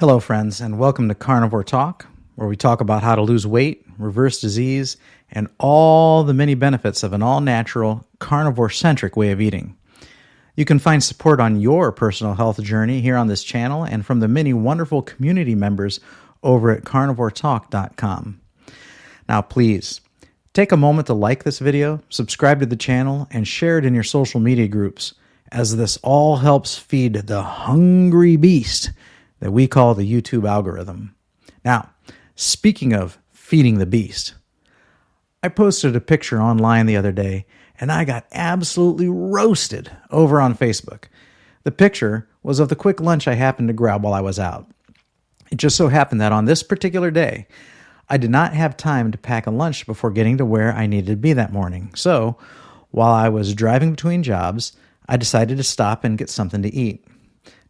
Hello, friends, and welcome to Carnivore Talk, where we talk about how to lose weight, reverse disease, and all the many benefits of an all-natural, carnivore-centric way of eating. You can find support on your personal health journey here on this channel and from the many wonderful community members over at carnivoretalk.com. Now, please, take a moment to like this video, subscribe to the channel, and share it in your social media groups, as this all helps feed the hungry beast that we call the YouTube algorithm. Now, speaking of feeding the beast, I posted a picture online the other day, and I got absolutely roasted over on Facebook. The picture was of the quick lunch I happened to grab while I was out. It just so happened that on this particular day, I did not have time to pack a lunch before getting to where I needed to be that morning. So, while I was driving between jobs, I decided to stop and get something to eat.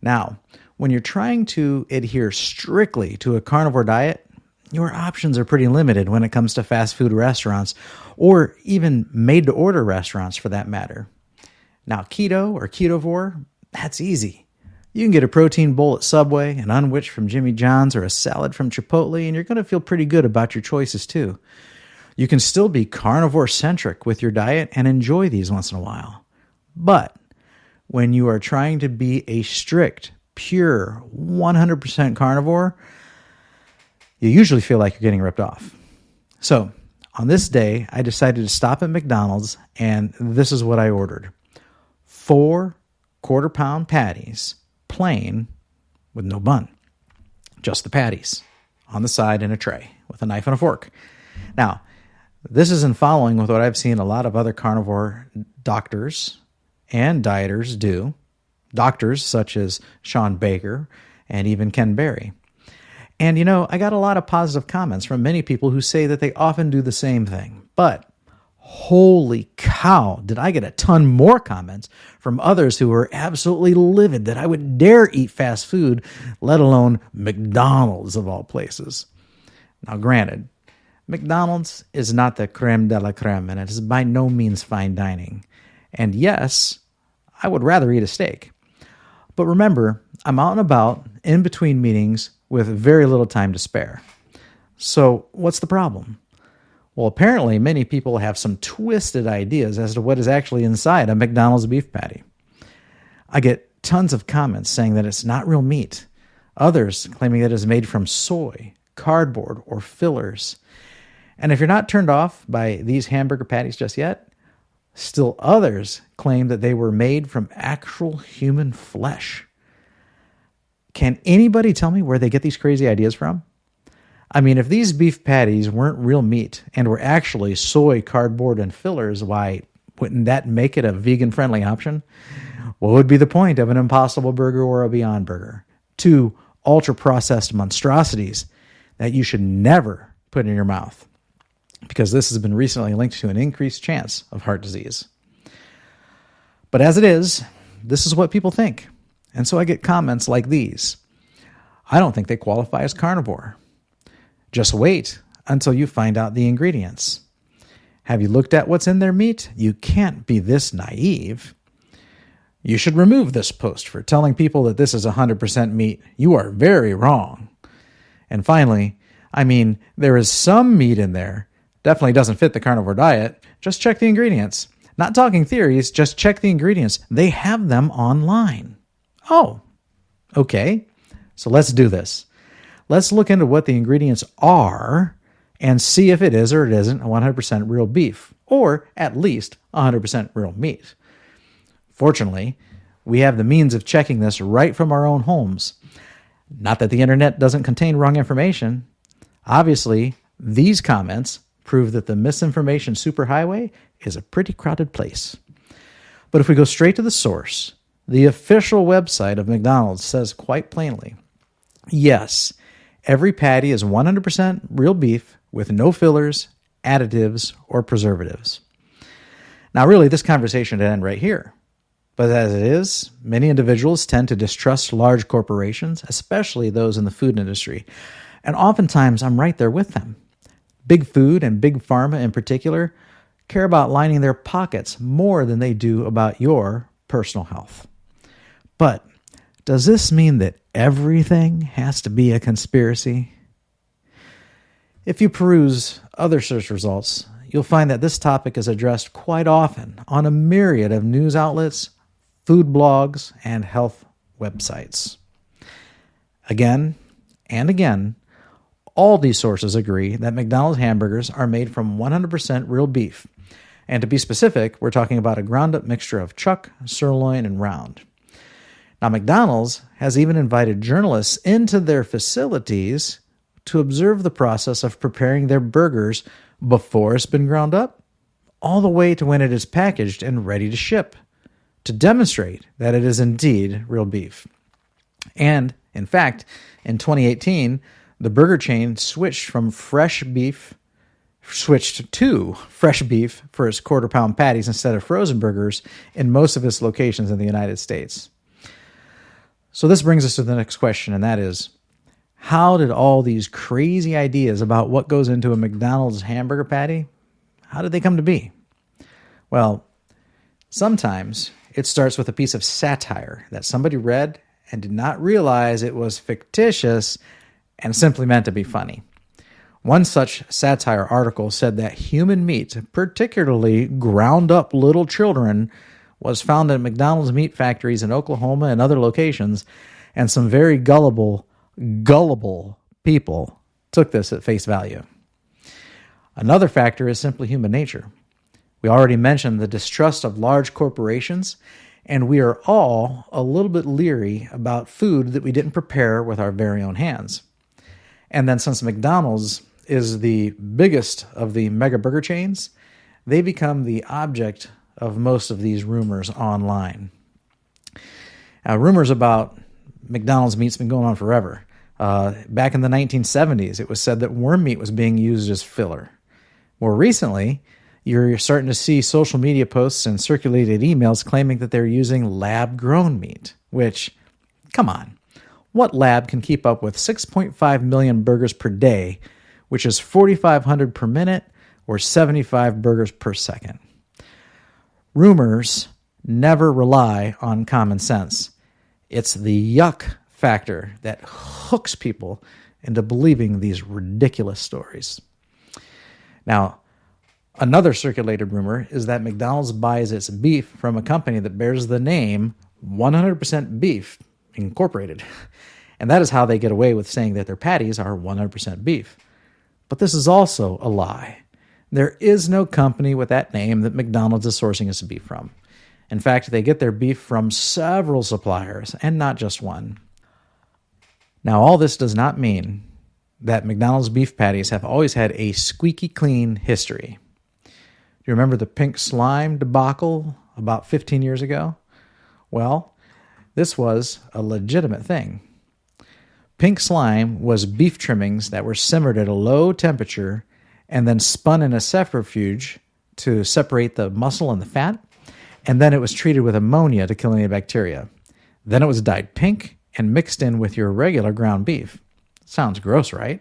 Now, when you're trying to adhere strictly to a carnivore diet, your options are pretty limited when it comes to fast food restaurants or even made-to-order restaurants for that matter. Now, keto or ketovore, that's easy. You can get a protein bowl at Subway, an unwich from Jimmy John's, or a salad from Chipotle, and you're going to feel pretty good about your choices too. You can still be carnivore-centric with your diet and enjoy these once in a while. But when you are trying to be a strict, pure, 100% carnivore, you usually feel like you're getting ripped off. So, on this day, I decided to stop at McDonald's, and this is what I ordered. 4 quarter-pound patties, plain, with no bun. Just the patties, on the side in a tray, with a knife and a fork. Now, this is in following with what I've seen a lot of other carnivore doctors and dieters do. Doctors such as Sean Baker and even Ken Berry. And I got a lot of positive comments from many people who say that they often do the same thing. But holy cow, did I get a ton more comments from others who were absolutely livid that I would dare eat fast food, let alone McDonald's of all places. Now granted, McDonald's is not the creme de la creme, and it is by no means fine dining. And yes, I would rather eat a steak. But remember, I'm out and about in between meetings with very little time to spare. So what's the problem? Well, apparently many people have some twisted ideas as to what is actually inside a McDonald's beef patty. I get tons of comments saying that it's not real meat. Others claiming that it's made from soy, cardboard, or fillers. And if you're not turned off by these hamburger patties just yet, still others claim that they were made from actual human flesh. Can anybody tell me where they get these crazy ideas from? I mean, if these beef patties weren't real meat and were actually soy, cardboard, and fillers, why wouldn't that make it a vegan-friendly option? What would be the point of an Impossible Burger or a Beyond Burger? 2 ultra-processed monstrosities that you should never put in your mouth, because this has been recently linked to an increased chance of heart disease. But as it is, this is what people think. And so I get comments like these. I don't think they qualify as carnivore. Just wait until you find out the ingredients. Have you looked at what's in their meat? You can't be this naive. You should remove this post for telling people that this is 100% meat. You are very wrong. And finally, there is some meat in there. Definitely doesn't fit the carnivore diet. Just check the ingredients. Not talking theories, just check the ingredients. They have them online. Oh, okay. So let's do this. Let's look into what the ingredients are and see if it is or it isn't 100% real beef, or at least 100% real meat. Fortunately, we have the means of checking this right from our own homes. Not that the internet doesn't contain wrong information. Obviously, these comments prove that the misinformation superhighway is a pretty crowded place. But if we go straight to the source, the official website of McDonald's says quite plainly, yes, every patty is 100% real beef with no fillers, additives, or preservatives. Now, really, this conversation would end right here. But as it is, many individuals tend to distrust large corporations, especially those in the food industry. And oftentimes, I'm right there with them. Big food and big pharma in particular care about lining their pockets more than they do about your personal health. But Does this mean that everything has to be a conspiracy? If you peruse other search results, you'll find that this topic is addressed quite often on a myriad of news outlets, food blogs, and health websites. Again and again, all these sources agree that McDonald's hamburgers are made from 100% real beef. And to be specific, we're talking about a ground-up mixture of chuck, sirloin, and round. Now, McDonald's has even invited journalists into their facilities to observe the process of preparing their burgers before it's been ground up, all the way to when it is packaged and ready to ship, to demonstrate that it is indeed real beef. And, in fact, in 2018, the burger chain switched to fresh beef for its quarter-pound patties instead of frozen burgers in most of its locations in the United States. So this brings us to the next question, and that is, how did all these crazy ideas about what goes into a McDonald's hamburger patty, how did they come to be? Well, sometimes it starts with a piece of satire that somebody read and did not realize it was fictitious and simply meant to be funny. One such satire article said that human meat, particularly ground up little children, was found in McDonald's meat factories in Oklahoma and other locations, and some very gullible people took this at face value. Another factor is simply human nature. We already mentioned the distrust of large corporations, and we are all a little bit leery about food that we didn't prepare with our very own hands. And then since McDonald's is the biggest of the mega burger chains, they become the object of most of these rumors online. Now, rumors about McDonald's meat's been going on forever. Back in the 1970s, it was said that worm meat was being used as filler. More recently, you're starting to see social media posts and circulated emails claiming that they're using lab-grown meat, which, come on, what lab can keep up with 6.5 million burgers per day, which is 4,500 per minute or 75 burgers per second? Rumors never rely on common sense. It's the yuck factor that hooks people into believing these ridiculous stories. Now, another circulated rumor is that McDonald's buys its beef from a company that bears the name 100% Beef Incorporated. And that is how they get away with saying that their patties are 100% beef. But this is also a lie. There is no company with that name that McDonald's is sourcing its beef from. In fact, they get their beef from several suppliers and not just one. Now, all this does not mean that McDonald's beef patties have always had a squeaky clean history. Do you remember the pink slime debacle about 15 years ago? Well, this was a legitimate thing. Pink slime was beef trimmings that were simmered at a low temperature and then spun in a centrifuge to separate the muscle and the fat, and then it was treated with ammonia to kill any bacteria. Then it was dyed pink and mixed in with your regular ground beef. Sounds gross, right?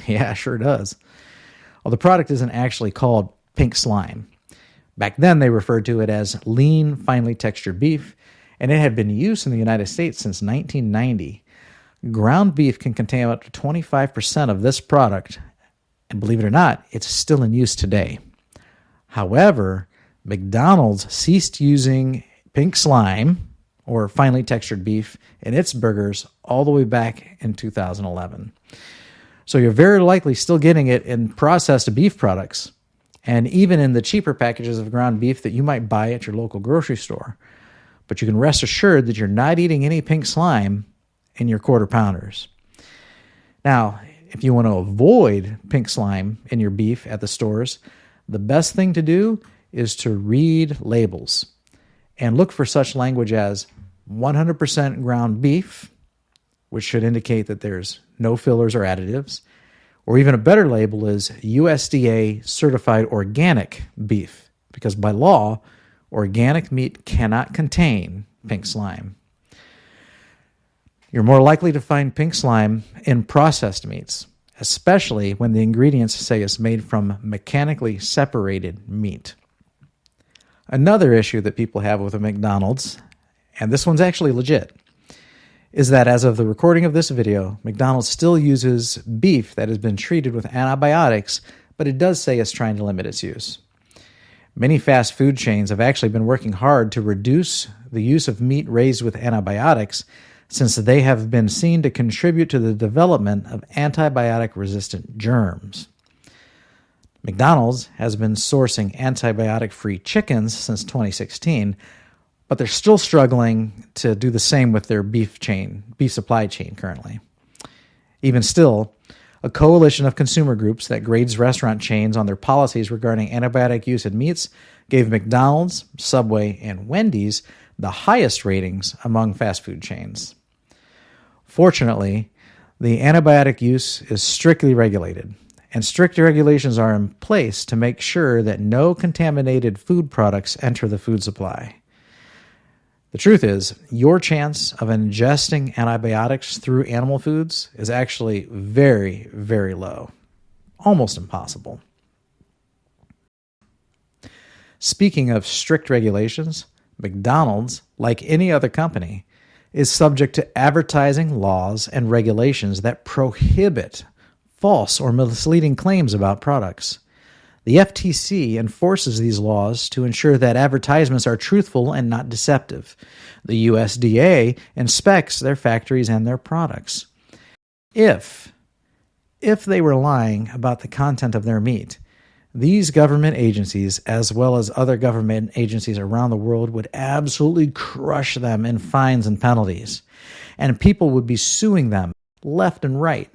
Yeah, sure does. Well, the product isn't actually called pink slime. Back then, they referred to it as lean, finely textured beef, and it had been used in the United States since 1990. Ground beef can contain up to 25% of this product, and believe it or not, it's still in use today. However, McDonald's ceased using pink slime, or finely textured beef, in its burgers all the way back in 2011. So you're very likely still getting it in processed beef products, and even in the cheaper packages of ground beef that you might buy at your local grocery store. But you can rest assured that you're not eating any pink slime in your quarter pounders. Now, if you want to avoid pink slime in your beef at the stores, the best thing to do is to read labels and look for such language as 100% ground beef, which should indicate that there's no fillers or additives, or even a better label is USDA certified organic beef, because by law, organic meat cannot contain pink slime. You're more likely to find pink slime in processed meats, especially when the ingredients say it's made from mechanically separated meat. Another issue that people have with a McDonald's, and this one's actually legit, is that as of the recording of this video, McDonald's still uses beef that has been treated with antibiotics, but it does say it's trying to limit its use. Many fast food chains have actually been working hard to reduce the use of meat raised with antibiotics, since they have been seen to contribute to the development of antibiotic-resistant germs. McDonald's has been sourcing antibiotic-free chickens since 2016, but they're still struggling to do the same with their beef supply chain currently. Even still, a coalition of consumer groups that grades restaurant chains on their policies regarding antibiotic use in meats gave McDonald's, Subway, and Wendy's the highest ratings among fast food chains. Fortunately, the antibiotic use is strictly regulated, and strict regulations are in place to make sure that no contaminated food products enter the food supply. The truth is, your chance of ingesting antibiotics through animal foods is actually very, very low. Almost impossible. Speaking of strict regulations, McDonald's, like any other company, is subject to advertising laws and regulations that prohibit false or misleading claims about products. The FTC enforces these laws to ensure that advertisements are truthful and not deceptive. The USDA inspects their factories and their products. If they were lying about the content of their meat, these government agencies, as well as other government agencies around the world, would absolutely crush them in fines and penalties. And people would be suing them left and right.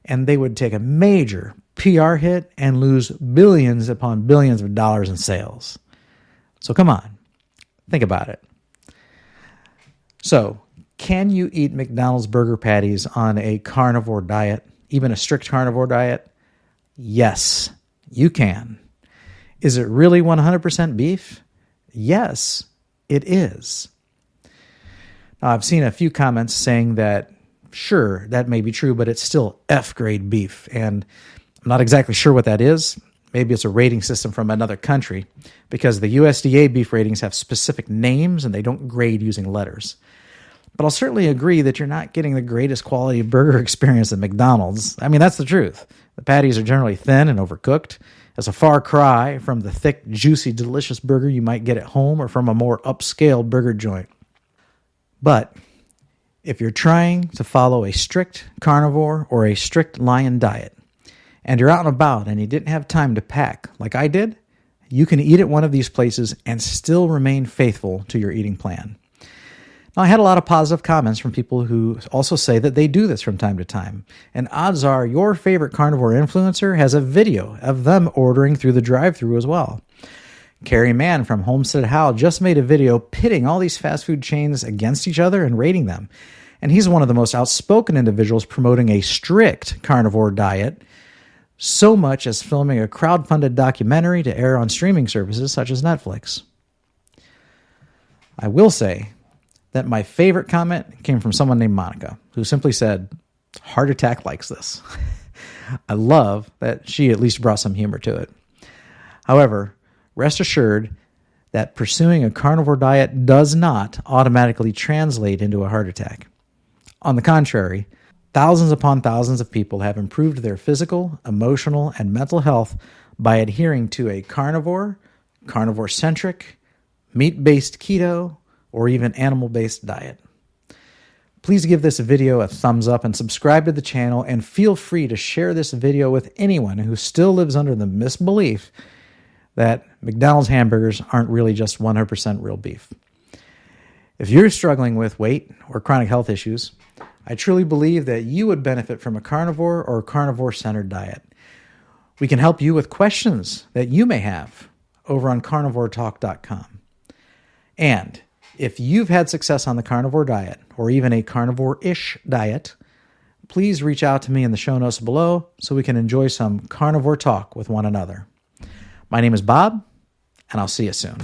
And they would take a major PR hit and lose billions upon billions of dollars in sales. So come on, think about it. So, can you eat McDonald's burger patties on a carnivore diet, even a strict carnivore diet? Yes, you can. Is it really 100% beef? Yes, it is. Now, I've seen a few comments saying that, sure, that may be true, but it's still F-grade beef, and I'm not exactly sure what that is. Maybe it's a rating system from another country, because the USDA beef ratings have specific names and they don't grade using letters. But I'll certainly agree that you're not getting the greatest quality burger experience at McDonald's. I mean, that's the truth. The patties are generally thin and overcooked. It's a far cry from the thick, juicy, delicious burger you might get at home or from a more upscale burger joint. But if you're trying to follow a strict carnivore or a strict lion diet, and you're out and about and you didn't have time to pack like I did, you can eat at one of these places and still remain faithful to your eating plan. Now, I had a lot of positive comments from people who also say that they do this from time to time. And odds are your favorite carnivore influencer has a video of them ordering through the drive-thru as well. Carrie Mann from Homestead How just made a video pitting all these fast food chains against each other and rating them. And he's one of the most outspoken individuals promoting a strict carnivore diet, so much as filming a crowd-funded documentary to air on streaming services such as Netflix. I will say that my favorite comment came from someone named Monica, who simply said, "Heart Attack likes this." I love that she at least brought some humor to it. However, rest assured that pursuing a carnivore diet does not automatically translate into a heart attack. On the contrary, thousands upon thousands of people have improved their physical, emotional, and mental health by adhering to a carnivore, carnivore-centric, meat-based keto, or even animal-based diet. Please give this video a thumbs up and subscribe to the channel, and feel free to share this video with anyone who still lives under the misbelief that McDonald's hamburgers aren't really just 100% real beef. If you're struggling with weight or chronic health issues, I truly believe that you would benefit from a carnivore or carnivore-centered diet. We can help you with questions that you may have over on CarnivoreTalk.com. And if you've had success on the carnivore diet, or even a carnivore-ish diet, please reach out to me in the show notes below so we can enjoy some carnivore talk with one another. My name is Bob, and I'll see you soon.